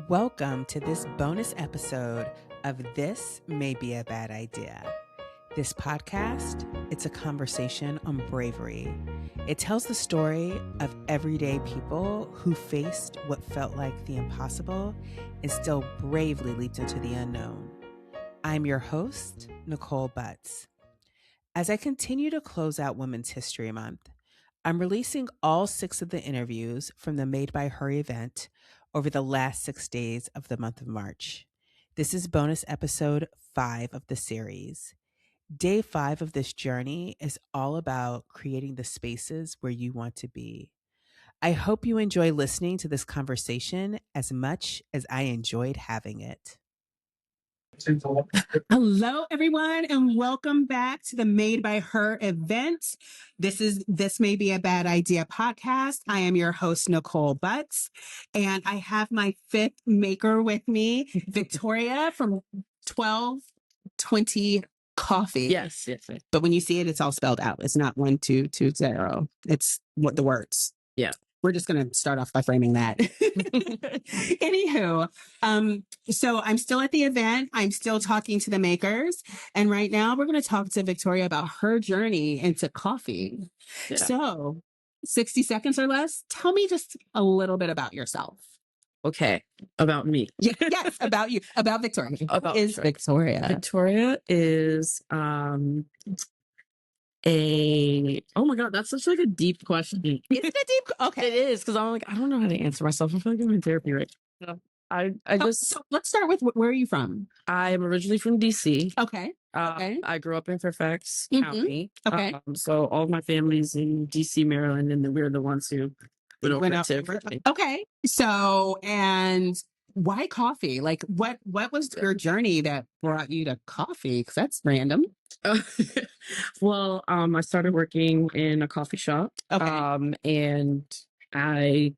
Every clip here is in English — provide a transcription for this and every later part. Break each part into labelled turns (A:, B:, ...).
A: Welcome to this bonus episode of This May Be a Bad Idea. This podcast, it's a conversation on bravery. It tells the story of everyday people who faced what felt like the impossible and still bravely leaped into the unknown. I'm your host, Nicole Butts. As I continue to close out Women's History Month, I'm releasing all 6 of the interviews from the Made by Her event over the last 6 days of the month of March. This is bonus episode 5 of the series. Day 5 of this journey is all about creating the spaces where you want to be. I hope you enjoy listening to this conversation as much as I enjoyed having it. Hello, everyone, and welcome back to the Made by Her event. This May Be a Bad Idea podcast. I am your host, Nicole Butts, and I have my 5th maker with me, Victoria from 1220 Coffee.
B: Yes.
A: But when you see it, it's all spelled out. It's not 1220. It's what the words.
B: Yeah.
A: We're just going to start off by framing that. Anywho, so I'm still at the event. I'm still talking to the makers. And right now we're going to talk to Victoria about her journey into coffee. Yeah. So 60 seconds or less, tell me just a little bit about yourself.
B: Okay. About me.
A: Yes, about you. About Victoria.
B: About
A: Victoria.
B: Victoria is oh my God, that's such like a deep question.
A: Is it a deep? Okay.
B: It is, because I'm like, I don't know how to answer myself. I feel like I'm in therapy right now. So
A: let's start with where are you from?
B: I'm originally from DC.
A: Okay. Okay.
B: I grew up in Fairfax County.
A: Okay.
B: So all of my family's in DC, Maryland, and then we're the ones who went over to.
A: Okay. So, and why coffee? Like, what was your journey that brought you to coffee? Because that's random.
B: Well, I started working in a coffee shop.
A: Okay.
B: And I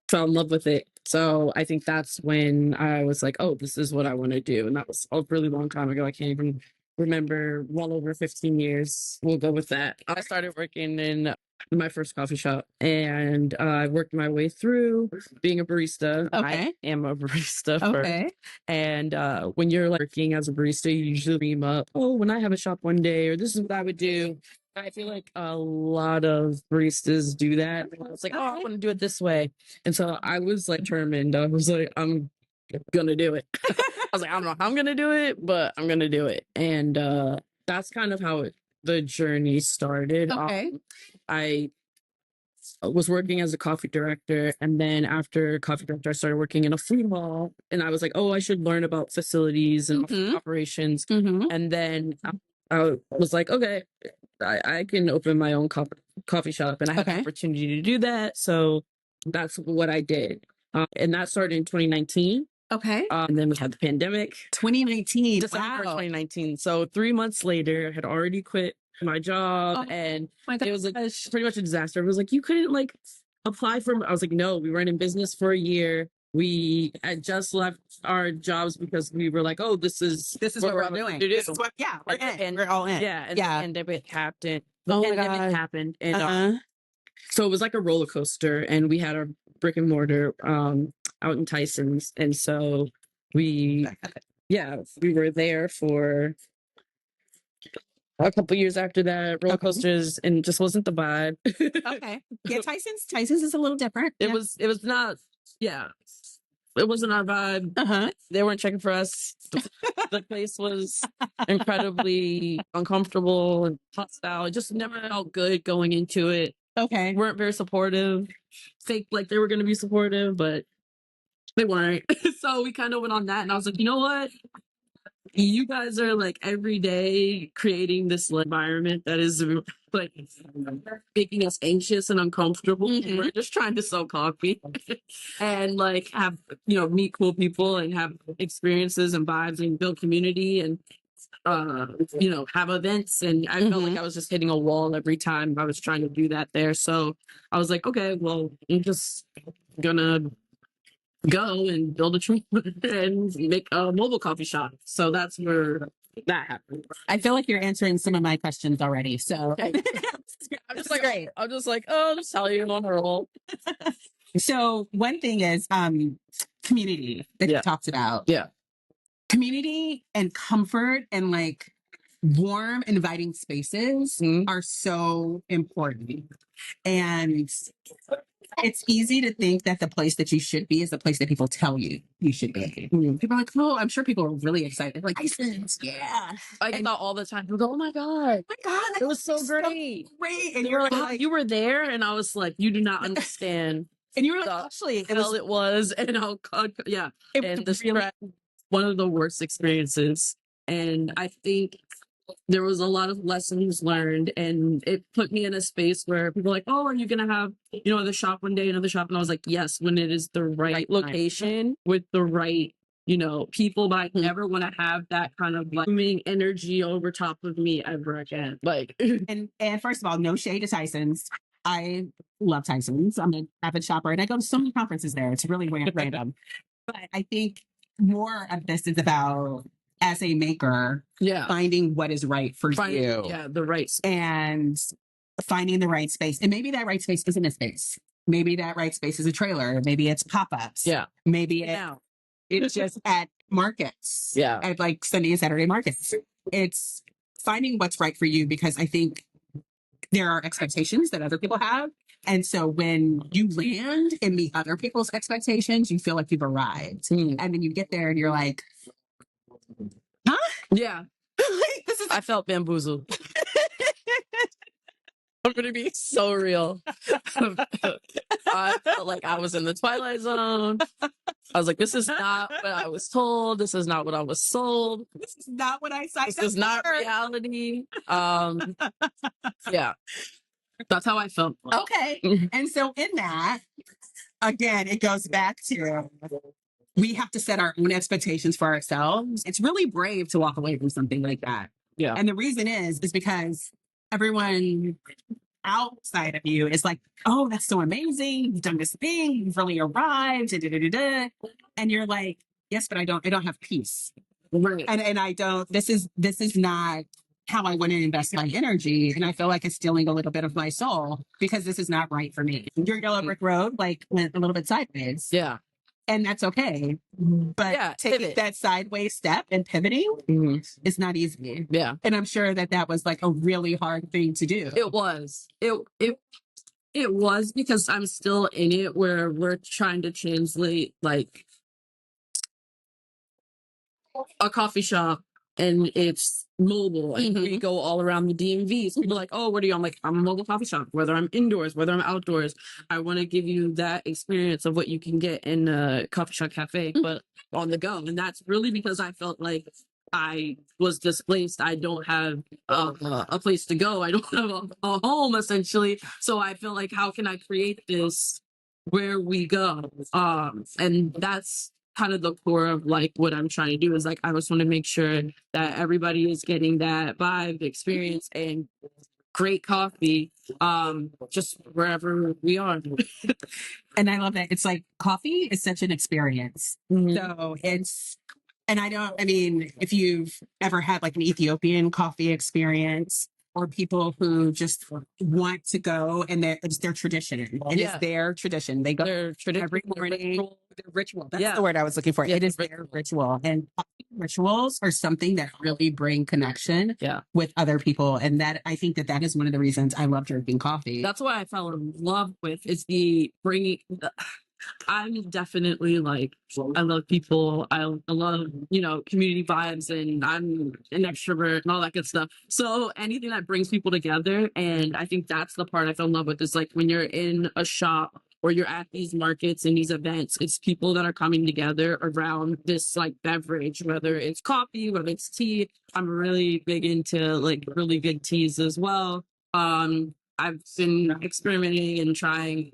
B: fell in love with it. So I think that's when I was like, oh, this is what I want to do. And that was a really long time ago. I can't even remember, well over 15 years. We'll go with that. I started working in my first coffee shop, and I worked my way through being a barista.
A: Okay.
B: I am a barista first. And when you're like working as a barista, you usually dream up, oh, when I have a shop one day, or this is what I would do. I feel like a lot of baristas do that. I was like, oh, I want to do it this way. And so I was like determined. I was like, I'm gonna do it. I was like, I don't know how I'm gonna do it, but I'm gonna do it. And that's kind of how the journey started.
A: Okay.
B: I was working as a coffee director, and then after coffee director, I started working in a food hall, and I was like, oh, I should learn about facilities and operations. And then I was like, okay, I can open my own coffee shop, and I have the opportunity to do that. So that's what I did. And that started in 2019.
A: Okay.
B: And then we had the pandemic.
A: 2019.
B: December 2019. So 3 months later, I had already quit my job, and it was like pretty much a disaster. It was like, you couldn't like apply for, I was like, no, we weren't in business for a year. We had just left our jobs because we were like, oh, this is
A: what we're doing. This is what, we're in. And we're all in.
B: Yeah. And the pandemic happened. Happened. And so it was like a roller coaster, and we had our brick-and-mortar out in Tyson's. And so we were there for a couple years after that, roller coasters, and it just wasn't the vibe.
A: Okay. Yeah, Tyson's is a little different.
B: It was not, it wasn't our vibe. They weren't checking for us. The place was incredibly uncomfortable and hostile. It just never felt good going into it.
A: Okay.
B: Weren't very supportive. Fake like they were going to be supportive, but they weren't. So we kind of went on that, and I was like, you know what? You guys are like every day creating this environment that is like making us anxious and uncomfortable. We're just trying to sell coffee and like have, meet cool people and have experiences and vibes and build community and, have events. And I felt like I was just hitting a wall every time I was trying to do that there. So I was like, okay, well, I'm just gonna go and build a tree and make a mobile coffee shop. So that's where that happened.
A: I feel like you're answering some of my questions already. So
B: I'm just like, great. I'm just like, oh, just tell you on a roll.
A: So one thing is, community that you talked about.
B: Yeah.
A: Community and comfort and like warm, inviting spaces are so important. And it's easy to think that the place that you should be is the place that people tell you you should be. People are like, oh, I'm sure people are really excited. Like, Iceland, yeah.
B: I get that all the time. People go, oh my God.
A: Oh my God,
B: It was so great.
A: Great. And
B: They were like, you were there? And I was like, you do not understand.
A: And you were like, actually,
B: it was. And I'll, yeah. And this
A: really
B: one of the worst experiences. And I think there was a lot of lessons learned, and it put me in a space where people are like, oh, are you going to have, the shop one day, another shop? And I was like, yes, when it is the right location with the right, people, but I never want to have that kind of like booming energy over top of me ever again. Like,
A: and first of all, no shade to Tyson's. I love Tyson's. I'm an avid shopper and I go to so many conferences there. It's really random. But I think more of this is about, as a maker, finding what is right for you.
B: Yeah, the right space.
A: And finding the right space. And maybe that right space isn't a space. Maybe that right space is a trailer. Maybe it's pop-ups.
B: Yeah.
A: Maybe it's just at markets.
B: Yeah.
A: At like Sunday and Saturday markets. It's finding what's right for you, because I think there are expectations that other people have. And so when you land and meet other people's expectations, you feel like you've arrived. And then you get there and you're like, huh?
B: Yeah. I felt bamboozled. I'm going to be so real. I felt like I was in the Twilight Zone. I was like, this is not what I was told. This is not what I was sold.
A: This is not what I signed up for.
B: This is not reality. Yeah. That's how I felt.
A: Okay. And so in that, again, it goes back to, we have to set our own expectations for ourselves. It's really brave to walk away from something like that.
B: Yeah.
A: And the reason is because everyone outside of you is like, oh, that's so amazing. You've done this thing. You've really arrived. Da, da, da, da, da. And you're like, yes, but I don't have peace.
B: Right.
A: And I don't, this is not how I want to invest my energy. And I feel like it's stealing a little bit of my soul because this is not right for me. Your yellow brick road like went a little bit sideways.
B: Yeah.
A: And that's okay. But taking that sideways step and pivoting is not easy.
B: Yeah.
A: And I'm sure that was like a really hard thing to do.
B: It was. It was, because I'm still in it where we're trying to translate like a coffee shop, and it's mobile, and we go all around the DMVs. People are like, oh, what are you? I'm like, I'm a mobile coffee shop, whether I'm indoors, whether I'm outdoors. I want to give you that experience of what you can get in a coffee shop cafe, but on the go. And that's really because I felt like I was displaced. I don't have a place to go. I don't have a home, essentially. So I feel like, how can I create this where we go? And that's kind of the core of like what I'm trying to do, is like, I just want to make sure that everybody is getting that vibe, experience, and great coffee, just wherever we are.
A: And I love that. It's like, coffee is such an experience. So if you've ever had like an Ethiopian coffee experience, or people who just want to go, and it's their tradition. It is their tradition. They go every morning. Their ritual. That's the word I was looking for. It is their ritual. And rituals are something that really bring connection with other people. And that, I think that is one of the reasons I love drinking coffee.
B: That's what I fell in love with, is the bringing... I'm definitely like, I love people. I love, community vibes, and I'm an extrovert and all that good stuff. So anything that brings people together. And I think that's the part I fell in love with, is like, when you're in a shop or you're at these markets and these events, it's people that are coming together around this like beverage, whether it's coffee, whether it's tea. I'm really big into like really big teas as well. I've been experimenting and trying,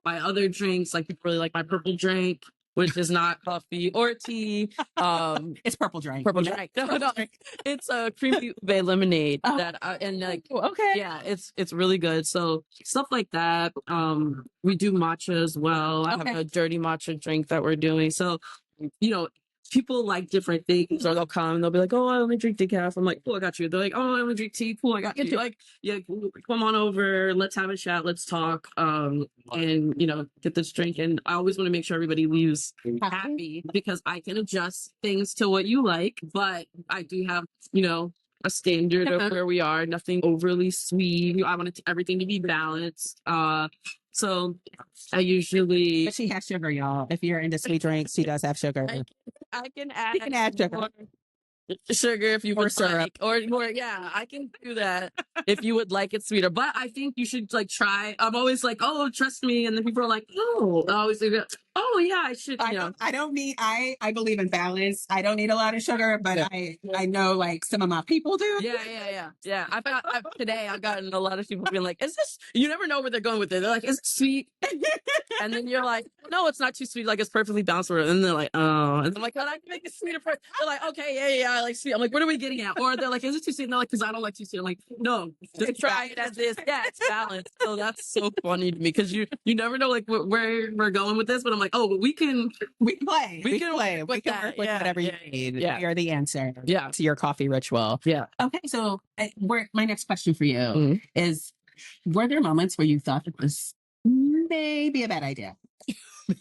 B: my other drinks. Like, people really like my purple drink, which is not coffee or tea.
A: It's purple drink.
B: No. It's a creamy ube lemonade it's really good. So stuff like that. We do matcha as well. I have a dirty matcha drink that we're doing. So, people like different things, or they'll come and they'll be like, "Oh, I only drink decaf." I'm like, "Cool, I got you." They're like, "Oh, I only drink tea." Cool, I got you. Like, yeah, cool, come on over. Let's have a chat. Let's talk. And get this drink. And I always want to make sure everybody leaves happy, because I can adjust things to what you like, but I do have, a standard of where we are. Nothing overly sweet. I want everything to be balanced. So I usually.
A: But she has sugar, y'all. If you're into sweet drinks, she does have sugar.
B: I can add.
A: You can add sugar.
B: Sugar if you
A: Or
B: would
A: syrup.
B: like, or more. Yeah, I can do that if you would like it sweeter. But I think you should like try. I'm always like, "Oh, trust me," and then people are like, "Oh," I always say, "Oh yeah, I should."
A: I don't need. I believe in balance. I don't need a lot of sugar, but I know like some of my people do.
B: Yeah. I've gotten a lot of people being like, "Is this?" You never know where they're going with it. They're like, "Is it sweet?" And then you're like, "No, it's not too sweet. Like it's perfectly balanced." And they're like, "Oh," and I'm like, "Oh, I can make it sweeter for." They're like, "Okay, yeah, I like sweet." I'm like, "What are we getting at?" Or they're like, "Is it too sweet?" And they're like, "Because I don't like too sweet." I'm like, "No, just try it as is." Yeah, it's balanced. So that's so funny to me, because you never know like where we're going with this. But I'm like, "Oh, but we can
A: play. We can play. We can work with whatever you need.
B: Yeah.
A: We are the answer.
B: Yeah.
A: To your coffee ritual.
B: Yeah.
A: Okay, so my next question for you is: were there moments where you thought that this may be a bad idea?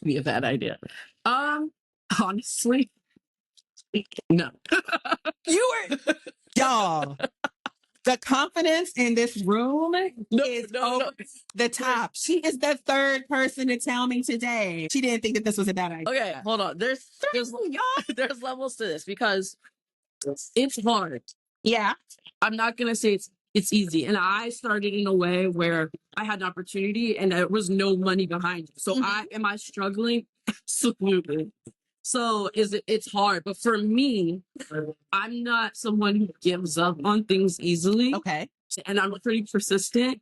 B: Maybe a bad idea. Honestly, no.
A: You were, y'all. The confidence in this room is over the top. She is the third person to tell me today she didn't think that this was a bad idea.
B: Okay, hold on. There's levels to this, because it's hard.
A: Yeah.
B: I'm not gonna say it's easy. And I started in a way where I had an opportunity and there was no money behind it. So am I struggling? Absolutely. So it's hard. But for me, I'm not someone who gives up on things easily.
A: Okay.
B: And I'm pretty persistent.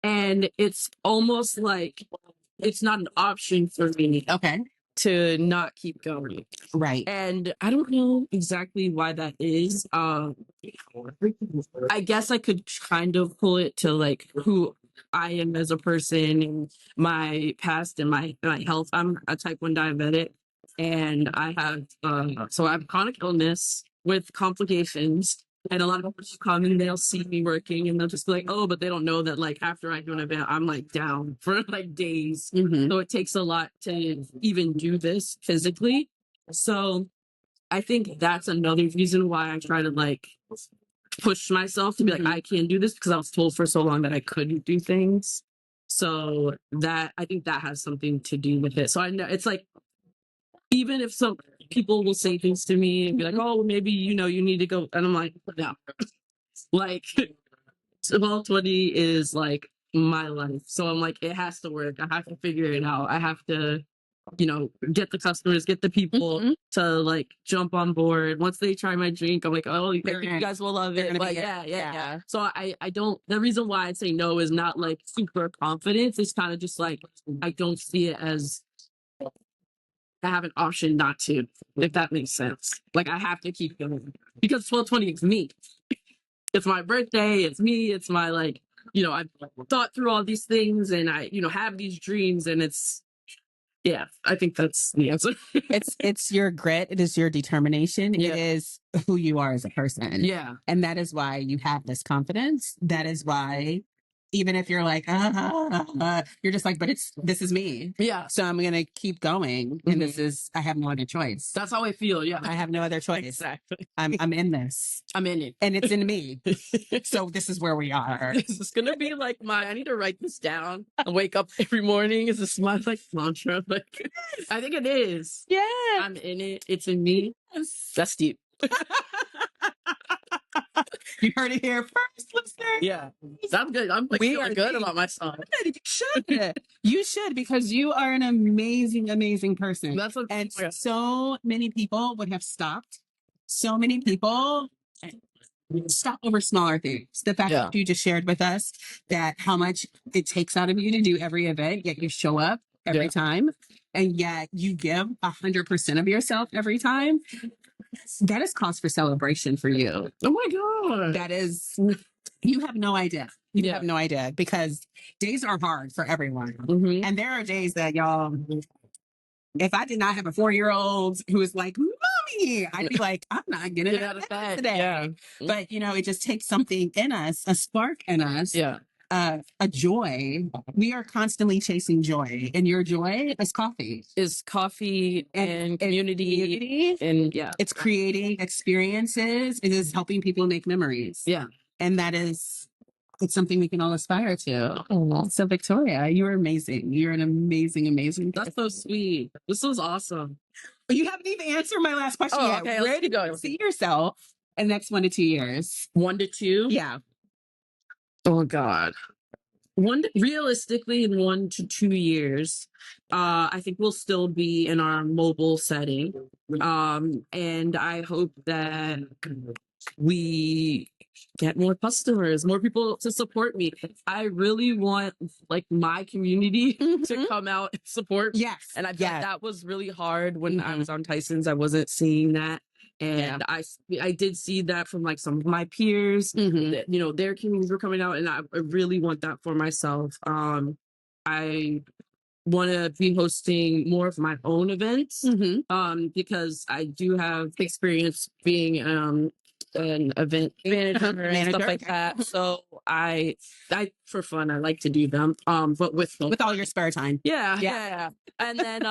B: And it's almost like it's not an option for me.
A: Okay.
B: To not keep going.
A: Right.
B: And I don't know exactly why that is. I guess I could kind of pull it to like who I am as a person and my past and my health. I'm a type 1 diabetic, and I have so I have chronic illness with complications. And a lot of people just come and they'll see me working and they'll just be like, "Oh," but they don't know that like after I do an event, I'm like down for like days. So it takes a lot to even do this physically. So I think that's another reason why I try to like push myself to be like, I can't do this, because I was told for so long that I couldn't do things. So that I think that has something to do with it. So I know it's like, even if some people will say things to me and be like, "Oh, maybe, you need to go." And I'm like, no, like 1220 is like my life. So I'm like, it has to work. I have to figure it out. I have to, get the customers, get the people to like jump on board. Once they try my drink, I'm like, "Oh, you guys will love it." But yeah. So I don't, the reason why I say no is not like super confidence. It's kind of just like, I don't see it as I have an option not to, if that makes sense. Like I have to keep going, because 1220 is me. It's my birthday. It's me. It's my like, I've thought through all these things and I, have these dreams, and it's, yeah, I think that's the answer.
A: It's your grit. It is your determination.
B: Yeah.
A: It is who you are as a person.
B: Yeah.
A: And that is why you have this confidence. That is why, even if you're like, you're just like, but this is me.
B: Yeah.
A: So I'm going to keep going. And I have no other choice.
B: That's how I feel. Yeah.
A: I have no other choice.
B: Exactly.
A: I'm in this.
B: I'm in it.
A: And it's in me. So this is where we are.
B: This is going to be like I need to write this down. I wake up every morning. Is this my like mantra? Like, I think it is.
A: Yeah.
B: I'm in it. It's in me. That's deep.
A: You heard it here first, listener.
B: Yeah, I'm good. I'm like, feeling good about myself.
A: You should. You should, because you are an amazing, amazing person.
B: That's what,
A: and so many people would have stopped. So many people stop over smaller things. The fact that you just shared with us that how much it takes out of you to do every event, yet you show up every time, and yet you give 100% of yourself every time. That is cause for celebration for you.
B: Oh my God.
A: That is, you have no idea. You have no idea, because days are hard for everyone. And there are days that y'all, If I did not have a 4-year-old who was like, Mommy, I'd be like, I'm not getting out of bed today.
B: Yeah.
A: But, it just takes something in us, a spark in us,
B: Yeah.
A: a joy. We are constantly chasing joy. And your joy is coffee.
B: Is coffee and community. And yeah.
A: It's creating experiences. It is helping people make memories.
B: Yeah.
A: And it's something we can all aspire to. Oh. So Victoria, you're amazing. You're an amazing, amazing person.
B: That's so sweet. This was awesome.
A: But you haven't even answered my last question yet.
B: Okay,
A: Where do you see yourself in the next 1 to 2 years?
B: 1 to 2?
A: Yeah.
B: Oh God. Realistically, in 1 to 2 years, I think we'll still be in our mobile setting. And I hope that we get more customers, more people to support me. I really want like my community to come out and support me.
A: Yes.
B: And I bet that was really hard when I was on Tyson's. I wasn't seeing that. And I did see that from like some of my peers, that, their communities were coming out, and I really want that for myself. I want to be hosting more of my own events, because I do have experience being an event manager and stuff like that. So I for fun, I like to do them. But with
A: all your spare time.
B: Yeah. And then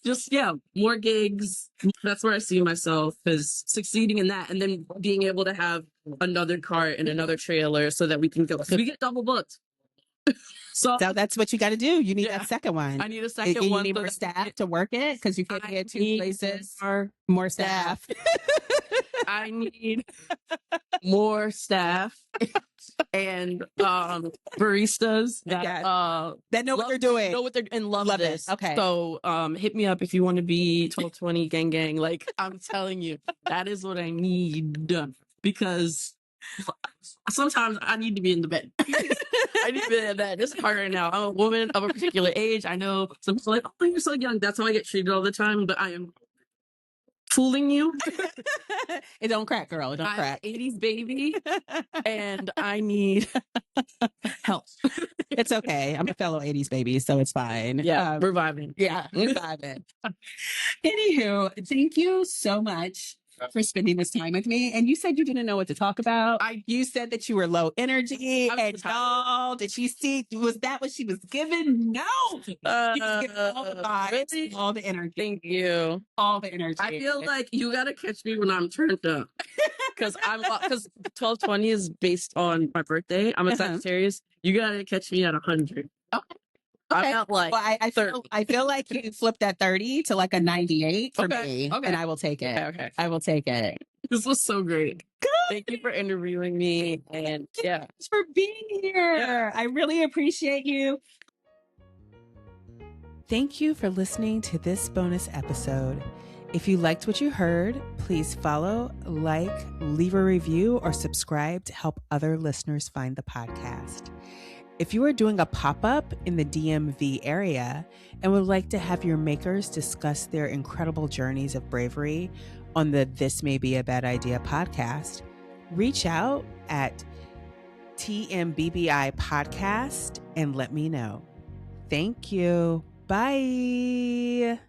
B: just more gigs. That's where I see myself as succeeding in that, and then being able to have another cart and another trailer so that we can go. We get double booked. So
A: that's what you got to do. You need that second one.
B: I need a second one.
A: You need more staff to work it because you can't get 2 places. More staff.
B: I need more staff and baristas that
A: know what they're doing,
B: and love this.
A: Okay.
B: So hit me up if you want to be 1220 gang. Like, I'm telling you, that is what I need, because sometimes I need to be in the bed. I need to be in the bed. It's hard right now. I'm a woman of a particular age. I know some people are like, oh, you're so young. That's how I get treated all the time. But I am fooling you.
A: It don't crack, girl. It don't crack.
B: 80s baby, and I need help.
A: It's okay. I'm a fellow 80s baby, so it's fine.
B: Yeah, we're vibing.
A: Yeah, we're vibing. Anywho, thank you so much for spending this time with me. And you said you didn't know what to talk about. You said that you were low energy, and y'all, did she see? Was that what she was giving? No. She was giving all the vibes, really? All the energy.
B: Thank you.
A: All the energy.
B: I feel like you gotta catch me when I'm turned up, because 1220 is based on my birthday. I'm a Sagittarius. You gotta catch me at 100. Okay.
A: Okay.
B: I'm not like,
A: well, I feel like you flipped that 30 to like a 98 for me, and I will take it.
B: Okay.
A: I will take it.
B: This was so great. Good. Thank you for interviewing me, and
A: thanks for being here. Yeah. I really appreciate you. Thank you for listening to this bonus episode. If you liked what you heard, please follow, like, leave a review, or subscribe to help other listeners find the podcast. If you are doing a pop-up in the DMV area and would like to have your makers discuss their incredible journeys of bravery on the This May Be a Bad Idea podcast, reach out at TMBBI Podcast and let me know. Thank you. Bye.